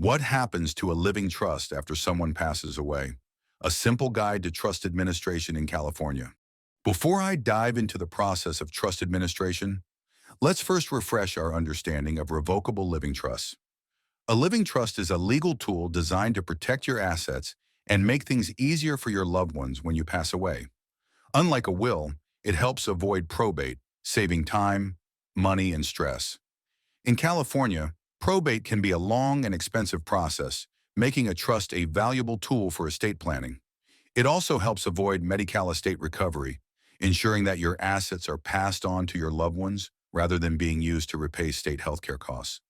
What happens to a living trust after someone passes away? A simple guide to trust administration in California. Before I dive into the process of trust administration, let's first refresh our understanding of revocable living trusts. A living trust is a legal tool designed to protect your assets and make things easier for your loved ones when you pass away. Unlike a will, it helps avoid probate, saving time, money, and stress. In California, probate can be a long and expensive process, making a trust a valuable tool for estate planning. It also helps avoid Medi-Cal estate recovery, ensuring that your assets are passed on to your loved ones rather than being used to repay state healthcare costs.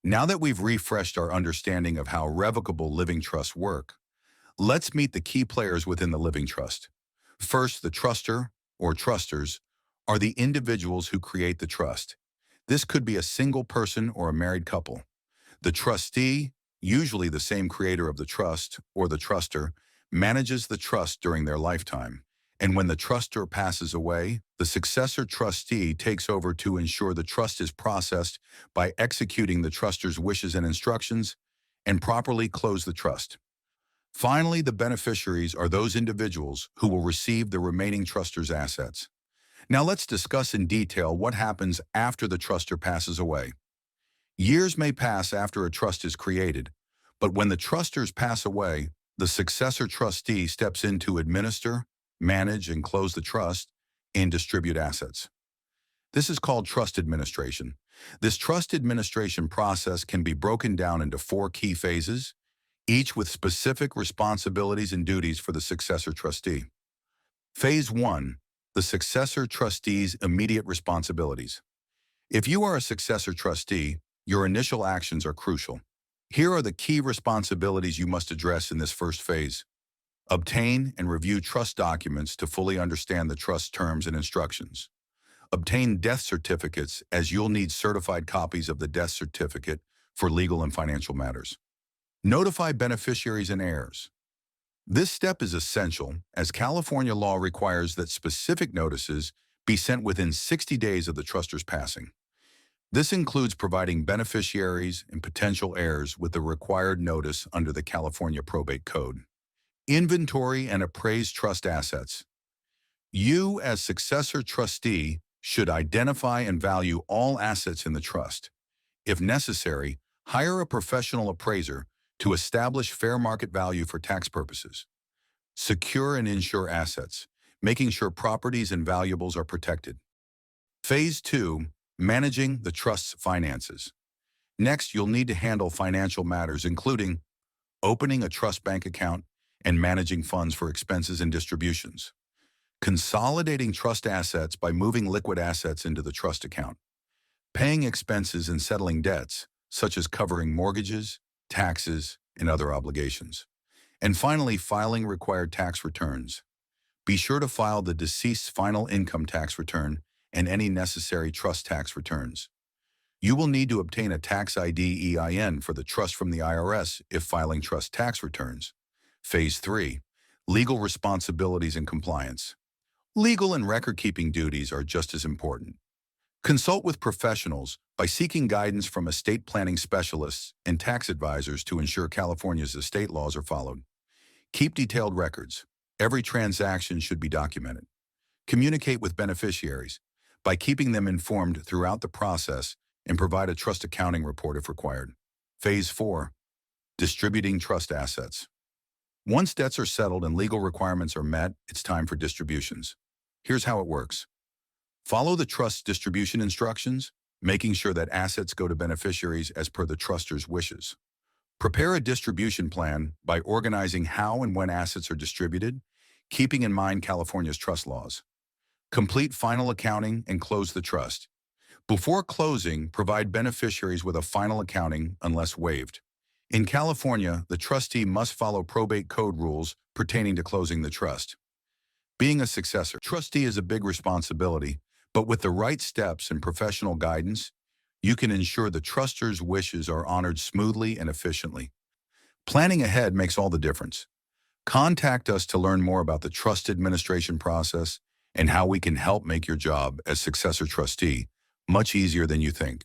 Now that we've refreshed our understanding of how revocable living trusts work, let's meet the key players within the living trust. First, the trustor, or trusters, are the individuals who create the trust. This could be a single person or a married couple. The trustee, usually the same creator of the trust, or the trustor, manages the trust during their lifetime. And when the trustor passes away, the successor trustee takes over to ensure the trust is processed by executing the trustor's wishes and instructions and properly close the trust. Finally, the beneficiaries are those individuals who will receive the remaining trustor's assets. Now let's discuss in detail what happens after the trustor passes away. Years may pass after a trust is created, but when the trustors pass away, the successor trustee steps in to administer, manage, and close the trust and distribute assets. This is called trust administration. This trust administration process can be broken down into 4 key phases, each with specific responsibilities and duties for the successor trustee. Phase 1. The successor trustee's immediate responsibilities. If you are a successor trustee, your initial actions are crucial. Here are the key responsibilities you must address in this first phase. Obtain and review trust documents to fully understand the trust terms and instructions. Obtain death certificates, as you'll need certified copies of the death certificate for legal and financial matters. Notify beneficiaries and heirs. This step is essential, as California law requires that specific notices be sent within 60 days of the trustor's passing. This includes providing beneficiaries and potential heirs with the required notice under the California Probate Code. Inventory and appraise trust assets. You, as successor trustee, should identify and value all assets in the trust. If necessary, hire a professional appraiser to establish fair market value for tax purposes. Secure and insure assets, making sure properties and valuables are protected. Phase 2, managing the trust's finances. Next, you'll need to handle financial matters, including opening a trust bank account and managing funds for expenses and distributions. Consolidating trust assets by moving liquid assets into the trust account. Paying expenses and settling debts, such as covering mortgages, taxes, and other obligations. And finally, filing required tax returns. Be sure to file the deceased's final income tax return and any necessary trust tax returns. You will need to obtain a tax ID EIN for the trust from the IRS if filing trust tax returns. Phase 3, legal responsibilities and compliance. Legal and record-keeping duties are just as important. Consult with professionals by seeking guidance from estate planning specialists and tax advisors to ensure California's estate laws are followed. Keep detailed records. Every transaction should be documented. Communicate with beneficiaries by keeping them informed throughout the process and provide a trust accounting report if required. Phase 4, distributing trust assets. Once debts are settled and legal requirements are met, it's time for distributions. Here's how it works. Follow the trust's distribution instructions, making sure that assets go to beneficiaries as per the trustor's wishes. Prepare a distribution plan by organizing how and when assets are distributed, keeping in mind California's trust laws. Complete final accounting and close the trust. Before closing, provide beneficiaries with a final accounting unless waived. In California, the trustee must follow probate code rules pertaining to closing the trust. Being a successor trustee is a big responsibility, but with the right steps and professional guidance, you can ensure the trustor's wishes are honored smoothly and efficiently. Planning ahead makes all the difference. Contact us to learn more about the trust administration process and how we can help make your job as successor trustee much easier than you think.